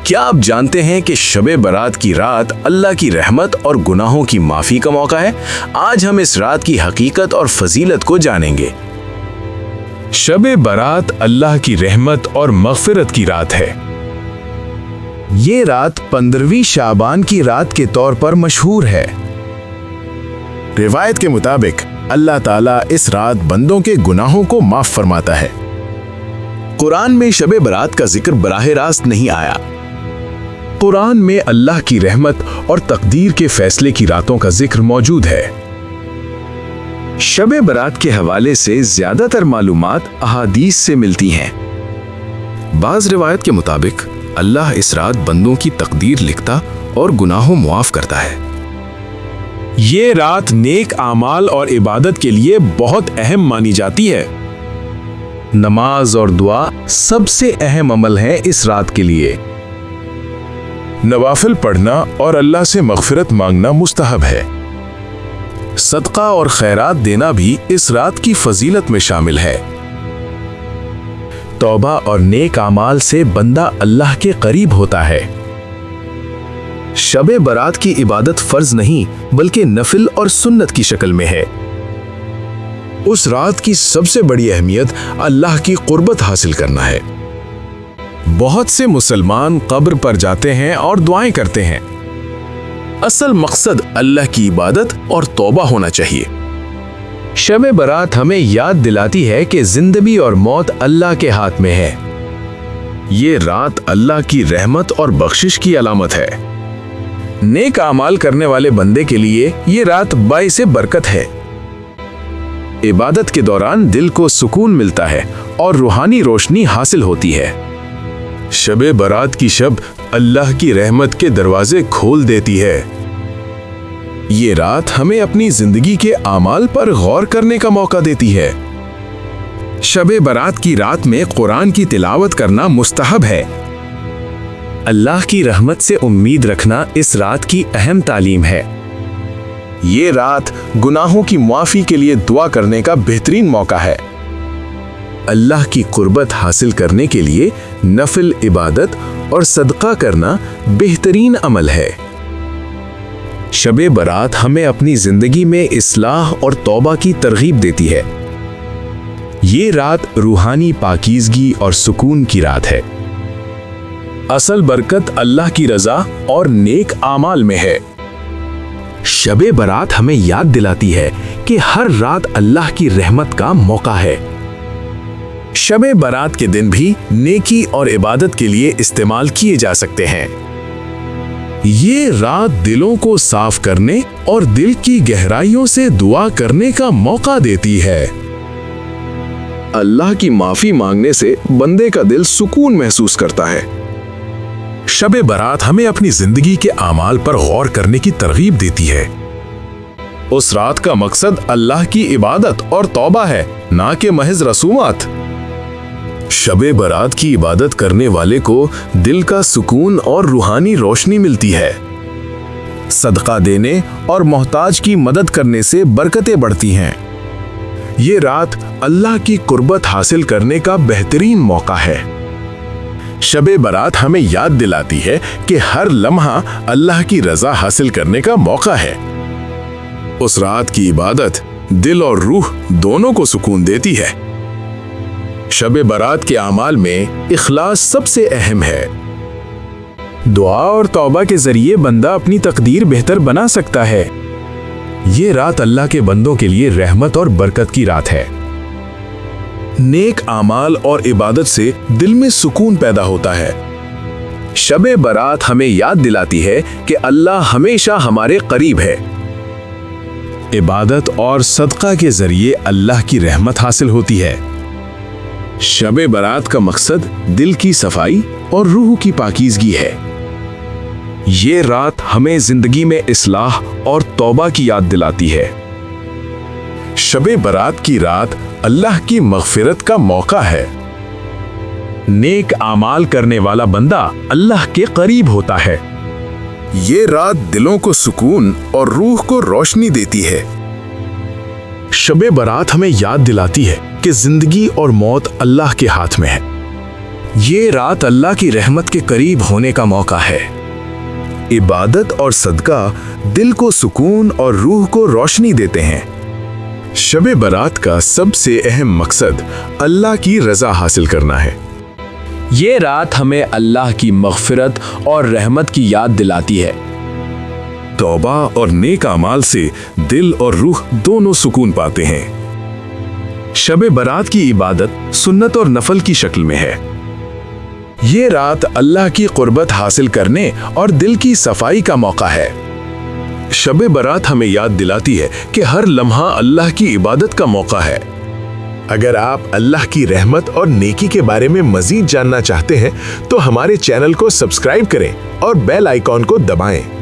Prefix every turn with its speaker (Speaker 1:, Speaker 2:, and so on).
Speaker 1: کیا آپ جانتے ہیں کہ شب برات کی رات اللہ کی رحمت اور گناہوں کی معافی کا موقع ہے؟ آج ہم اس رات کی حقیقت اور فضیلت کو جانیں گے۔
Speaker 2: شب برات اللہ کی رحمت اور مغفرت کی رات ہے۔
Speaker 3: یہ رات 15ویں شعبان کی رات کے طور پر مشہور ہے۔
Speaker 4: روایت کے مطابق اللہ تعالیٰ اس رات بندوں کے گناہوں کو معاف فرماتا ہے۔
Speaker 1: قرآن میں شب برات کا ذکر براہ راست نہیں آیا۔
Speaker 2: قرآن میں اللہ کی رحمت اور تقدیر کے فیصلے کی راتوں کا ذکر موجود ہے۔
Speaker 1: شب برات کے حوالے سے زیادہ تر معلومات احادیث سے ملتی ہیں۔ بعض روایت کے مطابق اللہ اس رات بندوں کی تقدیر لکھتا اور گناہوں معاف کرتا ہے۔
Speaker 2: یہ رات نیک اعمال اور عبادت کے لیے بہت اہم مانی جاتی ہے۔
Speaker 3: نماز اور دعا سب سے اہم عمل ہے اس رات کے لیے۔
Speaker 2: نوافل پڑھنا اور اللہ سے مغفرت مانگنا مستحب ہے۔
Speaker 1: صدقہ اور خیرات دینا بھی اس رات کی فضیلت میں شامل ہے۔
Speaker 3: توبہ اور نیک اعمال سے بندہ اللہ کے قریب ہوتا ہے۔
Speaker 1: شب برات کی عبادت فرض نہیں بلکہ نفل اور سنت کی شکل میں ہے۔
Speaker 4: اس رات کی سب سے بڑی اہمیت اللہ کی قربت حاصل کرنا ہے۔
Speaker 2: بہت سے مسلمان قبر پر جاتے ہیں اور دعائیں کرتے ہیں۔
Speaker 1: اصل مقصد اللہ کی عبادت اور توبہ ہونا چاہیے۔
Speaker 3: شب برات ہمیں یاد دلاتی ہے کہ زندگی اور موت اللہ کے ہاتھ میں ہے۔
Speaker 1: یہ رات اللہ کی رحمت اور بخشش کی علامت ہے۔
Speaker 3: نیک اعمال کرنے والے بندے کے لیے یہ رات باعث برکت ہے۔
Speaker 1: عبادت کے دوران دل کو سکون ملتا ہے اور روحانی روشنی حاصل ہوتی ہے۔
Speaker 2: شب برات کی شب اللہ کی رحمت کے دروازے کھول دیتی ہے۔
Speaker 1: یہ رات ہمیں اپنی زندگی کے اعمال پر غور کرنے کا موقع دیتی ہے۔ شب برات کی رات میں قرآن کی تلاوت کرنا مستحب ہے۔
Speaker 3: اللہ کی رحمت سے امید رکھنا اس رات کی اہم تعلیم ہے۔
Speaker 1: یہ رات گناہوں کی معافی کے لیے دعا کرنے کا بہترین موقع ہے۔ اللہ کی قربت حاصل کرنے کے لیے نفل عبادت اور صدقہ کرنا بہترین عمل ہے۔ شب برات ہمیں اپنی زندگی میں اصلاح اور توبہ کی ترغیب دیتی ہے۔ یہ رات روحانی پاکیزگی اور سکون کی رات ہے۔
Speaker 2: اصل برکت اللہ کی رضا اور نیک اعمال میں ہے۔
Speaker 3: شب برات ہمیں یاد دلاتی ہے کہ ہر رات اللہ کی رحمت کا موقع ہے۔
Speaker 1: شب برات کے دن بھی نیکی اور عبادت کے لیے استعمال کیے جا سکتے ہیں۔ یہ رات دلوں کو صاف کرنے اور دل کی گہرائیوں سے دعا کرنے کا موقع دیتی ہے۔ اللہ کی معافی مانگنے سے بندے کا دل سکون محسوس کرتا ہے۔
Speaker 4: شب برات ہمیں اپنی زندگی کے اعمال پر غور کرنے کی ترغیب دیتی ہے۔
Speaker 1: اس رات کا مقصد اللہ کی عبادت اور توبہ ہے، نہ کہ محض رسومات۔ شب برات کی عبادت کرنے والے کو دل کا سکون اور روحانی روشنی ملتی ہے۔ صدقہ دینے اور محتاج کی مدد کرنے سے برکتیں بڑھتی ہیں۔ یہ رات اللہ کی قربت حاصل کرنے کا بہترین موقع ہے۔ شب برات ہمیں یاد دلاتی ہے کہ ہر لمحہ اللہ کی رضا حاصل کرنے کا موقع ہے۔ اس رات کی عبادت دل اور روح دونوں کو سکون دیتی ہے۔ شب برات کے اعمال میں اخلاص سب سے اہم ہے۔
Speaker 3: دعا اور توبہ کے ذریعے بندہ اپنی تقدیر بہتر بنا سکتا ہے۔
Speaker 1: یہ رات اللہ کے بندوں کے لیے رحمت اور برکت کی رات ہے۔ نیک اعمال اور عبادت سے دل میں سکون پیدا ہوتا ہے۔ شب برات ہمیں یاد دلاتی ہے کہ اللہ ہمیشہ ہمارے قریب ہے۔ عبادت اور صدقہ کے ذریعے اللہ کی رحمت حاصل ہوتی ہے۔ شب برات کا مقصد دل کی صفائی اور روح کی پاکیزگی ہے۔ یہ رات ہمیں زندگی میں اصلاح اور توبہ کی یاد دلاتی ہے۔ شب برات کی رات اللہ کی مغفرت کا موقع ہے۔ نیک اعمال کرنے والا بندہ اللہ کے قریب ہوتا ہے۔ یہ رات دلوں کو سکون اور روح کو روشنی دیتی ہے۔ شب برات ہمیں یاد دلاتی ہے کہ زندگی اور موت اللہ کے ہاتھ میں ہے۔
Speaker 3: یہ رات اللہ کی رحمت کے قریب ہونے کا موقع ہے۔
Speaker 1: عبادت اور صدقہ دل کو سکون اور روح کو روشنی دیتے ہیں۔ شب برات کا سب سے اہم مقصد اللہ کی رضا حاصل کرنا ہے۔
Speaker 2: یہ رات ہمیں اللہ کی مغفرت اور رحمت کی یاد دلاتی ہے۔
Speaker 1: توبہ اور نیک اعمال سے دل اور روح دونوں سکون پاتے ہیں۔ شب برات کی عبادت سنت اور نفل کی شکل میں ہے۔ یہ رات اللہ کی قربت حاصل کرنے اور دل کی صفائی کا موقع ہے۔ شب برات ہمیں یاد دلاتی ہے کہ ہر لمحہ اللہ کی عبادت کا موقع ہے۔ اگر آپ اللہ کی رحمت اور نیکی کے بارے میں مزید جاننا چاہتے ہیں تو ہمارے چینل کو سبسکرائب کریں اور بیل آئیکن کو دبائیں۔